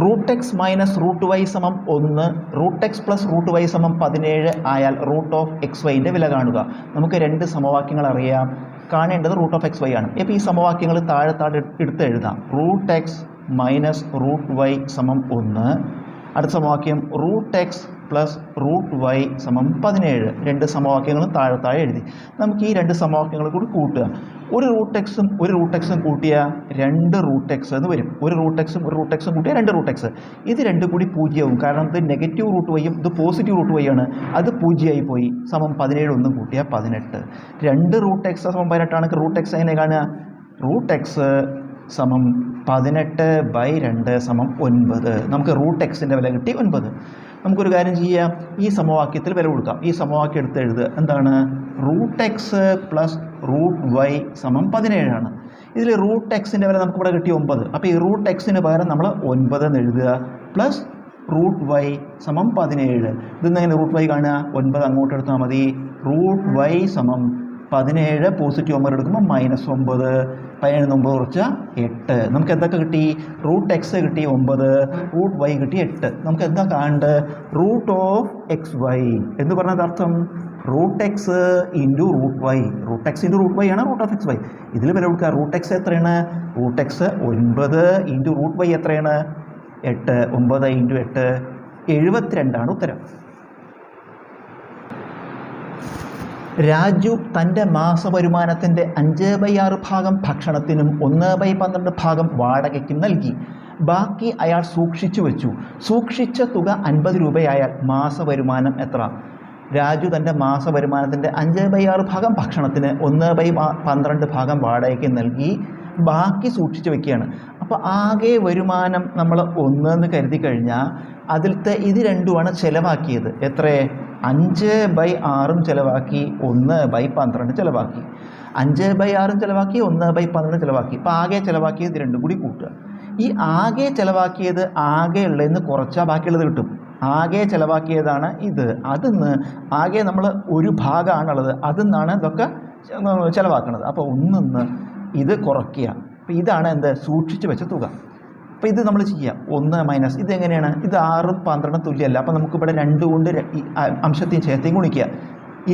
Root x minus root y സമം 1, root x plus root y സമം 17 ആയാൽ root of X വൈൻ്റെ വില കാണുക. നമുക്ക് രണ്ട് സമവാക്യങ്ങൾ അറിയാം. കാണേണ്ടത് റൂട്ട് ഓഫ് എക്സ് വൈ ആണ്. ഇപ്പോൾ ഈ സമവാക്യങ്ങൾ താഴെ എടുത്ത് എഴുതാം. Root x minus root y സമം 1. അടുത്ത സമവാക്യം root x plus root y സമം 17. രണ്ട് സമവാക്യങ്ങളും താഴെ എഴുതി. നമുക്ക് ഈ രണ്ട് സമവാക്യങ്ങൾ കൂടി കൂട്ടുക. ഒരു റൂട്ട് എക്സും കൂട്ടിയാൽ 2 റൂട്ട് എക്സ് എന്ന് വരും. ഒരു റൂട്ട് എക്സും കൂട്ടിയാൽ 2 റൂട്ട് എക്സ്. ഇത് രണ്ടും കൂടി പൂജ്യമാവും. കാരണം ഇത് നെഗറ്റീവ് റൂട്ട് വൈയും ഇത് പോസിറ്റീവ് റൂട്ട് വൈ ആണ്. അത് പൂജ്യമായി പോയി. സമം 17 ഒന്നും കൂട്ടിയാൽ 18. 2 റൂട്ട് എക്സ് സമം 18 ആണെങ്കിൽ റൂട്ട് എക്സ് എങ്ങനെ കാണുക? റൂട്ട് എക്സ് സമം 18/2 സമം 9. നമുക്ക് റൂട്ട് എക്സിൻ്റെ വില കിട്ടി 9. നമുക്കൊരു കാര്യം ചെയ്യാം. ഈ സമവാക്യത്തിൽ വില കൊടുക്കാം. ഈ സമവാക്യം എടുത്ത് എഴുതുക. എന്താണ്? Root x plus root y സമം 17 ആണ്. ഇതിൽ റൂട്ട് എക്സിൻ്റെ വില നമുക്കിവിടെ കിട്ടി 9. അപ്പോൾ ഈ റൂട്ട് എക്സിന് പകരം നമ്മൾ 9 എന്ന് എഴുതുക. പ്ലസ് റൂട്ട് വൈ സമം 17. ഇതെങ്ങനെ റൂട്ട് വൈ കാണുക? 9 അങ്ങോട്ട് എടുത്താൽ മതി. റൂട്ട് വൈ സമം 17 പോസിറ്റീവ് നമ്പർ എടുക്കുമ്പോൾ -9. 17 9 കുറച്ചാൽ 8. നമുക്ക് എന്തൊക്കെ കിട്ടി? റൂട്ട് എക്സ് കിട്ടി 9, റൂട്ട് വൈ കിട്ടി 8. നമുക്ക് എന്താ കാണേണ്ടത്? റൂട്ട് ഓഫ് എക്സ് വൈ എന്ന് പറഞ്ഞത് അർത്ഥം root x into root y. Root x into root y ആണ് റൂട്ട് ഓഫ് എക്സ് വൈ. ഇതിൽ വില കൊടുക്കുക. റൂട്ട് എക്സ് എത്രയാണ്? Root x 9 into root y എത്രയാണ്? 8. 9 ഇൻറ്റു 8 72 ഉത്തരം. രാജു തൻ്റെ മാസവരുമാനത്തിൻ്റെ 5/6 ഭാഗം ഭക്ഷണത്തിനും 1/12 ഭാഗം വാടകയ്ക്കും നൽകി. ബാക്കി അയാൾ സൂക്ഷിച്ചു വെച്ചു. സൂക്ഷിച്ച തുക 50 രൂപയായാൽ മാസവരുമാനം എത്ര? രാജു തൻ്റെ മാസവരുമാനത്തിൻ്റെ 5/6 ഭാഗം ഭക്ഷണത്തിന് 1/12 ഭാഗം വാടകയ്ക്ക് നൽകി. ബാക്കി സൂക്ഷിച്ചു വെക്കുകയാണ്. അപ്പോൾ ആകെ വരുമാനം നമ്മൾ 1 എന്ന് കരുതി കഴിഞ്ഞാൽ അതിലത്തെ ഇത് രണ്ടുമാണ് ചിലവാക്കിയത്. എത്ര? 5/6 ചിലവാക്കി, 1/12 ചിലവാക്കി. 5/6 ചിലവാക്കി, 1/12 ചിലവാക്കി. ഇപ്പോൾ ആകെ ചിലവാക്കിയത് ഇത് രണ്ടും കൂടി കൂട്ടുക. ഈ ആകെ ചിലവാക്കിയത് ആകെ ഉള്ളതെന്ന് കുറച്ചാൽ ബാക്കിയുള്ളത് കിട്ടും. ആകെ ചിലവാക്കിയതാണ് ഇത്. അതിന്ന് ആകെ നമ്മൾ ഒരു ഭാഗമാണുള്ളത്, അതിന്നാണ് ഇതൊക്കെ ചിലവാക്കുന്നത്. അപ്പോൾ 1 ഇത് കുറയ്ക്കുക. അപ്പോൾ ഇതാണ് എന്ത്? സൂക്ഷിച്ച് വെച്ച തുക. അപ്പോൾ ഇത് നമ്മൾ ചെയ്യാം. 1 മൈനസ് ഇതെങ്ങനെയാണ്? ഇത് 6 12 തുല്യമല്ല. അപ്പോൾ നമുക്കിവിടെ 2 കൊണ്ട് അംശത്തെയും ഛേദത്തെയും ഗുണിക്കുക.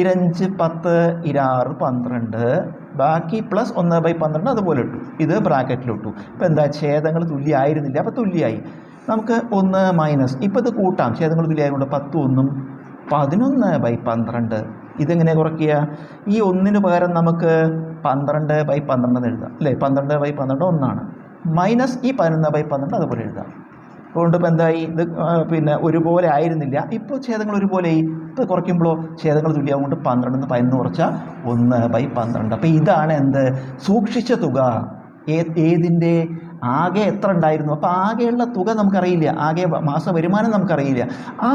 2 10 6 12 ബാക്കി പ്ലസ് 1/12 അതുപോലെ ഇട്ടു. ഇത് ബ്രാക്കറ്റിലിട്ടു. ഇപ്പോൾ എന്താ? ഛേദങ്ങൾ തുല്യമായിരുന്നില്ല, അപ്പോൾ തുല്യമായി. നമുക്ക് 1 മൈനസ് ഇപ്പോൾ ഇത് കൂട്ടാം. ഛേദങ്ങൾ തുല്യമായതുകൊണ്ട് 10 1 11/12. ഇതെങ്ങനെ കുറയ്ക്കുക? ഈ 1-ന് പകരം നമുക്ക് 12/12 എന്ന് എഴുതാം അല്ലേ? 12/12 1 മൈനസ് ഈ 11/12 അതുപോലെ എഴുതാം. അതുകൊണ്ട് ഇപ്പോൾ എന്തായി? ഇത് പിന്നെ ഒരുപോലെ ആയിരുന്നില്ല. ഇപ്പോൾ ഛേദങ്ങൾ ഒരുപോലെയായി. ഇത് കുറയ്ക്കുമ്പോഴോ ഛേദങ്ങൾ തുല്യമാകും. കൊണ്ട് 12 11 കുറച്ചാൽ 1/12. അപ്പോൾ ഇതാണ് എന്ത്? സൂക്ഷിച്ച തുക. ഏതിൻ്റെ? ആകെ എത്ര ഉണ്ടായിരുന്നു? അപ്പോൾ ആകെയുള്ള തുക നമുക്കറിയില്ല. ആകെ മാസവരുമാനം നമുക്കറിയില്ല. ആ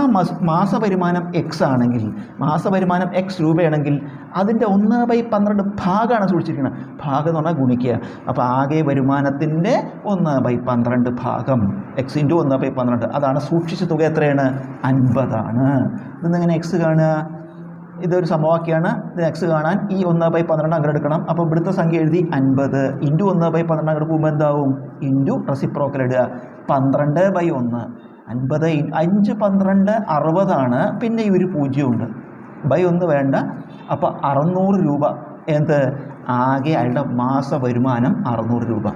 മാസവരുമാനം എക്സ് ആണെങ്കിൽ, മാസവരുമാനം എക്സ് രൂപയാണെങ്കിൽ അതിൻ്റെ 1/12 ഭാഗമാണ് സൂക്ഷിച്ചിരിക്കുന്നത്. ഭാഗം എന്ന് പറഞ്ഞാൽ ഗുണിക്കുക. അപ്പോൾ ആകെ വരുമാനത്തിൻ്റെ 1/12 ഭാഗം എക്സ് ഇൻറ്റു 1/12. അതാണ് സൂക്ഷിച്ച തുക. എത്രയാണ്? 50 ആണ്. ഇതെങ്ങനെ എക്സ് കാണുക? ഇതൊരു സമവാക്യമാണ്. ഇത് എക്സ് കാണാൻ ഈ 1/12 അങ്ങനെ എടുക്കണം. അപ്പോൾ ഇവിടുത്തെ സംഖ്യ എഴുതി 50 ഇൻറ്റു 1/12 അങ്ങോട്ട് പോകുമ്പോൾ എന്താവും? ഇൻറ്റു റെസിപ്രോക്കൽ ഇടുക. 12/1 50 5 12 60 പിന്നെ ഈ ഒരു 0 ഉണ്ട്. /1 വേണ്ട. അപ്പോൾ 600 രൂപ. എന്ത്? ആകെ അയാളുടെ മാസ വരുമാനം 600 രൂപ.